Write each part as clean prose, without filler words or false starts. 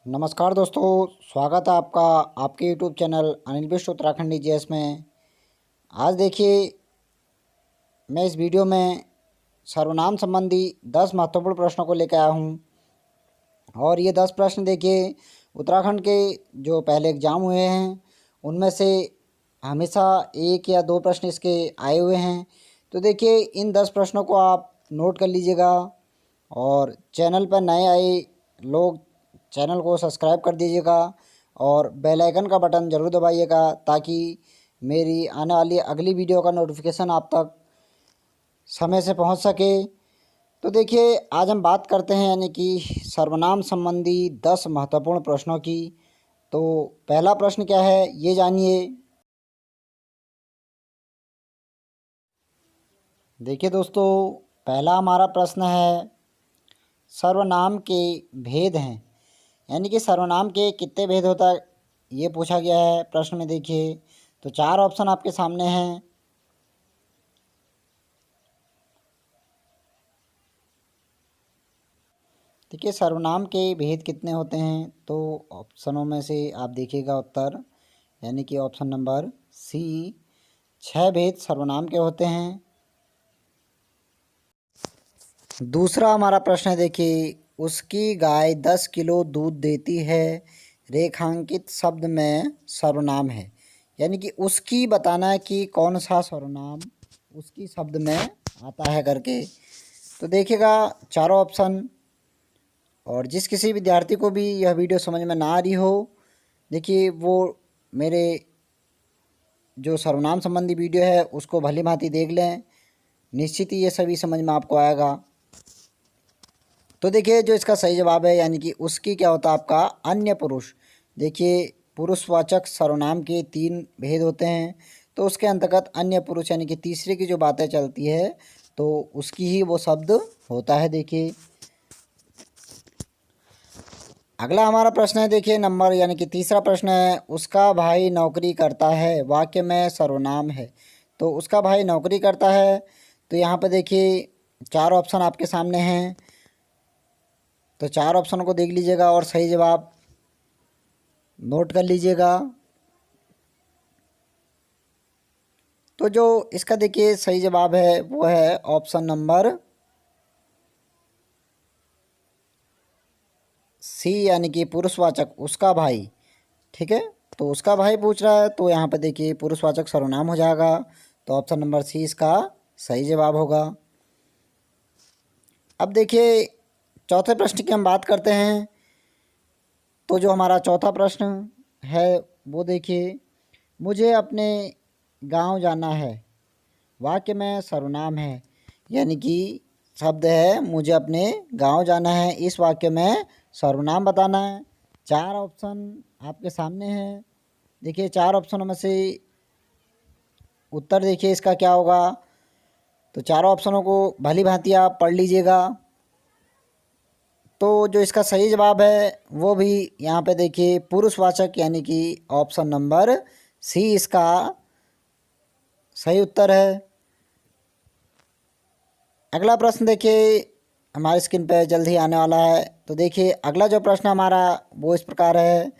नमस्कार दोस्तों, स्वागत है आपका आपके YouTube channel Anil Bisht Uttarakhandi GS में। आज देखिए, मैं इस वीडियो में सर्वनाम संबंधी 10 महत्वपूर्ण प्रश्नों को लेकर आया हूं। और ये 10 प्रश्न देखिए, उत्तराखंड के जो पहले एग्ज़ाम हुए हैं उनमें से हमेशा 1 या 2 प्रश्न इसके आए हुए हैं। तो देखिए, इन 10 प्रश्नों को आप नोट कर लीजिएगा और चैनल पर नए आए लोग चैनल को सब्सक्राइब कर दीजिएगा और बेल आइकन का बटन ज़रूर दबाइएगा ताकि मेरी आने वाली अगली वीडियो का नोटिफिकेशन आप तक समय से पहुंच सके। तो देखिए, आज हम बात करते हैं यानी कि सर्वनाम संबंधी 10 महत्वपूर्ण प्रश्नों की। तो पहला प्रश्न क्या है ये जानिए। देखिए दोस्तों, पहला हमारा प्रश्न है, सर्वनाम के भेद हैं, यानी कि सर्वनाम के कितने भेद होता है ये पूछा गया है प्रश्न में। देखिए, तो 4 ऑप्शन आपके सामने हैं। देखिए, सर्वनाम के भेद कितने होते हैं, तो ऑप्शनों में से आप देखिएगा उत्तर, यानी कि ऑप्शन नंबर सी, 6 भेद सर्वनाम के होते हैं। दूसरा हमारा प्रश्न है, देखिए, उसकी गाय 10 किलो दूध देती है, रेखांकित शब्द में सर्वनाम है। यानी कि उसकी बताना है कि कौन सा सर्वनाम उसकी शब्द में आता है करके। तो देखिएगा चारों ऑप्शन, और जिस किसी विद्यार्थी को भी यह वीडियो समझ में ना आ रही हो, देखिए वो मेरे जो सर्वनाम संबंधी वीडियो है उसको भली भांति देख लें, निश्चित ही ये सभी समझ में आपको आएगा। तो देखिए, जो इसका सही जवाब है यानी कि उसकी क्या होता है आपका अन्य पुरुष। देखिए, पुरुषवाचक सर्वनाम के 3 भेद होते हैं, तो उसके अंतर्गत अन्य पुरुष यानी कि तीसरे की जो बातें चलती है तो उसकी ही वो शब्द होता है। देखिए, अगला हमारा प्रश्न है, देखिए नंबर यानी कि तीसरा प्रश्न है, उसका भाई नौकरी करता है, वाक्य में सर्वनाम है। तो उसका भाई नौकरी करता है, तो यहाँ पर देखिए 4 ऑप्शन आपके सामने हैं। तो 4 ऑप्शन को देख लीजिएगा और सही जवाब नोट कर लीजिएगा। तो जो इसका देखिए सही जवाब है वो है ऑप्शन नंबर सी, यानी कि पुरुषवाचक उसका भाई। ठीक है, तो उसका भाई पूछ रहा है तो यहाँ पे देखिए पुरुषवाचक सर्वनाम हो जाएगा। तो ऑप्शन नंबर सी इसका सही जवाब होगा। अब देखिए, चौथे प्रश्न की हम बात करते हैं। तो जो हमारा चौथा प्रश्न है वो देखिए, मुझे अपने गांव जाना है, वाक्य में सर्वनाम है। यानी कि शब्द है मुझे अपने गांव जाना है, इस वाक्य में सर्वनाम बताना है। 4 ऑप्शन आपके सामने हैं। देखिए, 4 ऑप्शनों में से उत्तर देखिए इसका क्या होगा। तो चारों ऑप्शनों को भली भांति आप पढ़ लीजिएगा। तो जो इसका सही जवाब है वो भी यहाँ पे देखिए पुरुषवाचक, यानी कि ऑप्शन नंबर सी इसका सही उत्तर है। अगला प्रश्न देखिए हमारी स्क्रीन पे जल्द ही आने वाला है। तो देखिए, अगला जो प्रश्न हमारा वो इस प्रकार है,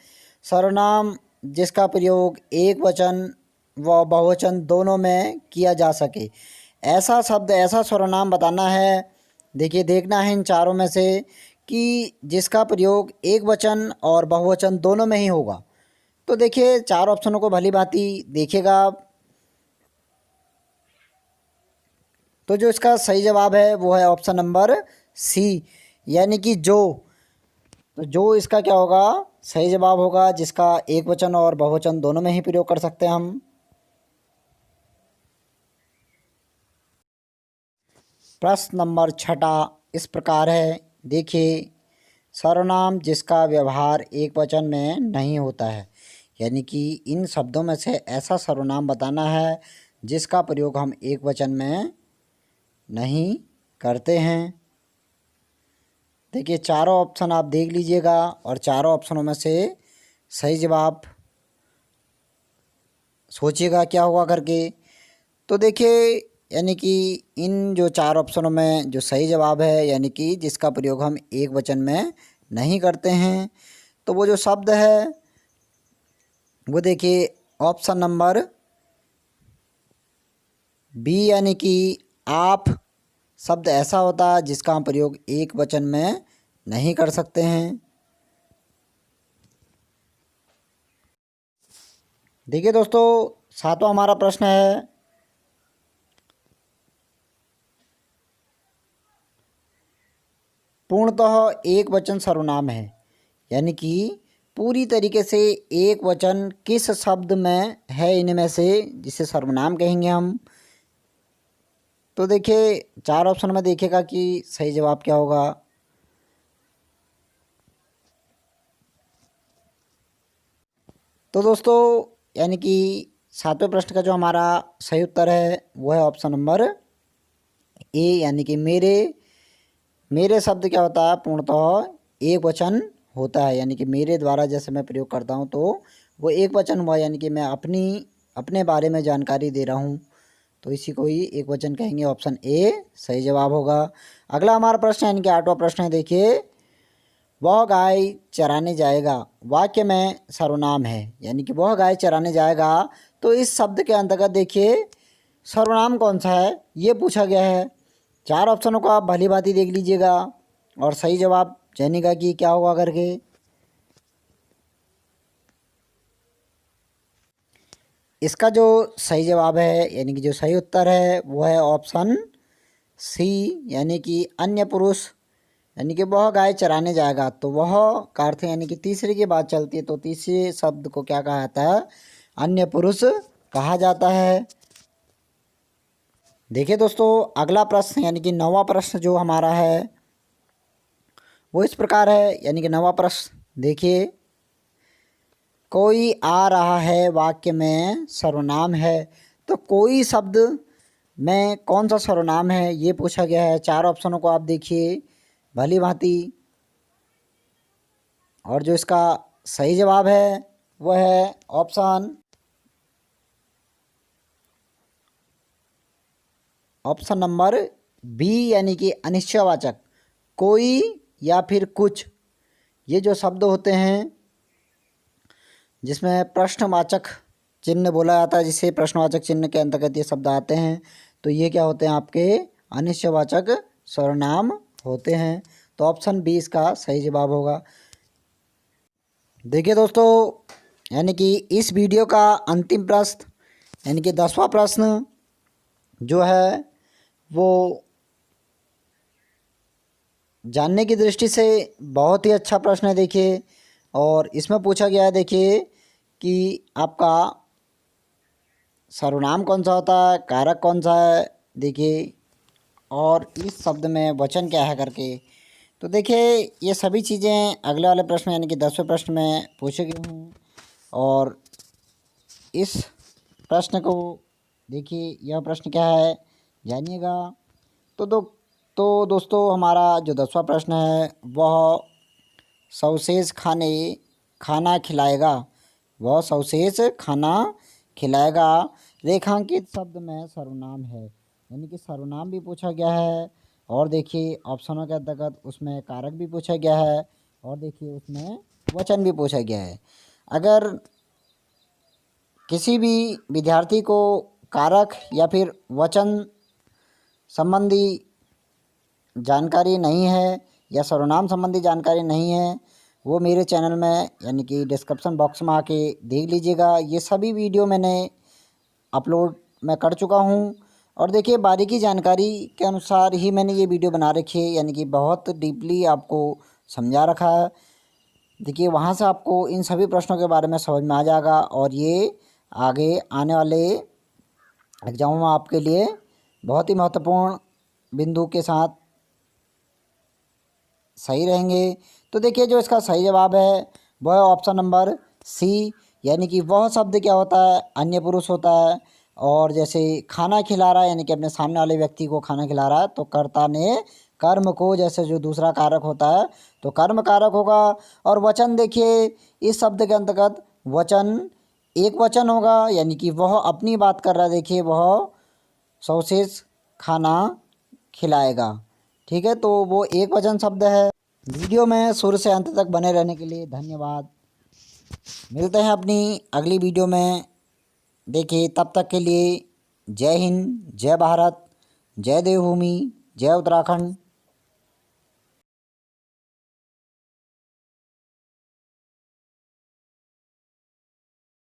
सर्वनाम जिसका प्रयोग एक वचन व बहुवचन दोनों में किया जा सके, ऐसा शब्द ऐसा सर्वनाम बताना है। देखिए, देखना है इन चारों में से कि जिसका प्रयोग एक वचन और बहुवचन दोनों में ही होगा। तो देखिए, 4 ऑप्शनों को भली भांति देखिएगा आप। तो जो इसका सही जवाब है वो है ऑप्शन नंबर सी, यानी कि जो। तो जो इसका क्या होगा सही जवाब होगा, जिसका एक वचन और बहुवचन दोनों में ही प्रयोग कर सकते हैं हम। प्रश्न नंबर 6 इस प्रकार है, देखिए, सर्वनाम जिसका व्यवहार एक वचन में नहीं होता है, यानी कि इन शब्दों में से ऐसा सर्वनाम बताना है जिसका प्रयोग हम एक वचन में नहीं करते हैं। देखिए, चारों ऑप्शन आप देख लीजिएगा और चारों ऑप्शनों में से सही जवाब सोचिएगा क्या होगा करके। तो देखिए, यानी कि इन जो 4 ऑप्शनों में जो सही जवाब है, यानी कि जिसका प्रयोग हम एक वचन में नहीं करते हैं, तो वो जो शब्द है वो देखिए ऑप्शन नंबर बी यानी कि आप शब्द ऐसा होता है जिसका हम प्रयोग एक वचन में नहीं कर सकते हैं। देखिए दोस्तों, सातवां हमारा प्रश्न है, पूर्णतः एक वचन सर्वनाम है, यानी कि पूरी तरीके से एक वचन किस शब्द में है इनमें से जिसे सर्वनाम कहेंगे हम। तो देखिए चार ऑप्शन में देखिएगा कि सही जवाब क्या होगा। तो दोस्तों यानी कि सातवें प्रश्न का जो हमारा सही उत्तर है वो है ऑप्शन नंबर ए, यानी कि मेरे शब्द क्या होता है, पूर्णतः एक वचन होता है, यानी कि मेरे द्वारा जैसे मैं प्रयोग करता हूँ तो वो एक वचन हुआ, यानी कि मैं अपने बारे में जानकारी दे रहा हूँ, तो इसी को ही एक वचन कहेंगे। ऑप्शन ए सही जवाब होगा। अगला हमारा प्रश्न यानी कि आठवां प्रश्न है, देखिए वह गाय चराने जाएगा वाक्य में सर्वनाम है, यानी कि वह गाय चराने जाएगा, तो इस शब्द के अंतर्गत देखिए सर्वनाम कौन सा है ये पूछा गया है। चार ऑप्शनों को आप भली भांति देख लीजिएगा और सही जवाब जानिएगा कि क्या होगा करके। इसका जो सही जवाब है यानी कि जो सही उत्तर है वो है ऑप्शन सी, यानी कि अन्य पुरुष, यानी कि वह गाय चराने जाएगा, तो वह का अर्थ है यानी कि तीसरे की बात चलती है, तो तीसरे शब्द को क्या कहा जाता है, अन्य पुरुष कहा जाता है। देखिए दोस्तों अगला प्रश्न यानी कि नौवां प्रश्न जो हमारा है वो इस प्रकार है, यानी कि नौवां प्रश्न देखिए, कोई आ रहा है वाक्य में सर्वनाम है, तो कोई शब्द में कौन सा सर्वनाम है ये पूछा गया है। चार ऑप्शनों को आप देखिए भली भांति, और जो इसका सही जवाब है वो है ऑप्शन नंबर बी, यानी कि अनिश्चयवाचक कोई या फिर कुछ, ये जो शब्द होते हैं जिसमें प्रश्नवाचक चिन्ह बोला जाता है, जिसे प्रश्नवाचक चिन्ह के अंतर्गत ये शब्द आते हैं, तो ये क्या होते हैं, आपके अनिश्चयवाचक सर्वनाम होते हैं। तो ऑप्शन बी इसका सही जवाब होगा। देखिए दोस्तों यानी कि इस वीडियो का अंतिम प्रश्न यानी कि 10वां प्रश्न जो है वो जानने की दृष्टि से बहुत ही अच्छा प्रश्न है। देखिए, और इसमें पूछा गया है देखिए कि आपका सर्वनाम कौन सा होता है, कारक कौन सा है, देखिए, और इस शब्द में वचन क्या है करके। तो देखिए ये सभी चीज़ें अगले वाले प्रश्न यानी कि 10वें प्रश्न में पूछे गए हैं, और इस प्रश्न को देखिए यह प्रश्न क्या है जानिएगा। तो दोस्तों हमारा जो 10वां प्रश्न है वह सवशेष खाना खिलाएगा, वह सवशेष खाना खिलाएगा रेखांकित शब्द में सर्वनाम है, यानी कि सर्वनाम भी पूछा गया है, और देखिए ऑप्शनों के अंतर्गत उसमें कारक भी पूछा गया है, और देखिए उसमें वचन भी पूछा गया है। अगर किसी भी विद्यार्थी को कारक या फिर वचन संबंधी जानकारी नहीं है या सर्वनाम संबंधी जानकारी नहीं है, वो मेरे चैनल में यानी कि डिस्क्रिप्शन बॉक्स में आके देख लीजिएगा। ये सभी वीडियो मैंने अपलोड मैं कर चुका हूँ, और देखिए बारीकी जानकारी के अनुसार ही मैंने ये वीडियो बना रखी है, यानी कि बहुत डीपली आपको समझा रखा है। देखिए वहाँ से आपको इन सभी प्रश्नों के बारे में समझ में आ जाएगा, और ये आगे आने वाले एग्जामों में आपके लिए बहुत ही महत्वपूर्ण बिंदु के साथ सही रहेंगे। तो देखिए जो इसका सही जवाब है वह है ऑप्शन नंबर सी, यानी कि वह शब्द क्या होता है, अन्य पुरुष होता है, और जैसे खाना खिला रहा है यानी कि अपने सामने वाले व्यक्ति को खाना खिला रहा है, तो कर्ता ने कर्म को, जैसे जो दूसरा कारक होता है तो कर्म कारक होगा। और वचन देखिए इस शब्द के अंतर्गत वचन एक वचन होगा, यानी कि वह अपनी बात कर रहा है, देखिए वह सवशेष खाना खिलाएगा, ठीक है, तो वो एक वचन शब्द है। वीडियो में शुरू से अंत तक बने रहने के लिए धन्यवाद। मिलते हैं अपनी अगली वीडियो में। देखिए तब तक के लिए जय हिंद, जय भारत, जय देवभूमि, जय उत्तराखंड।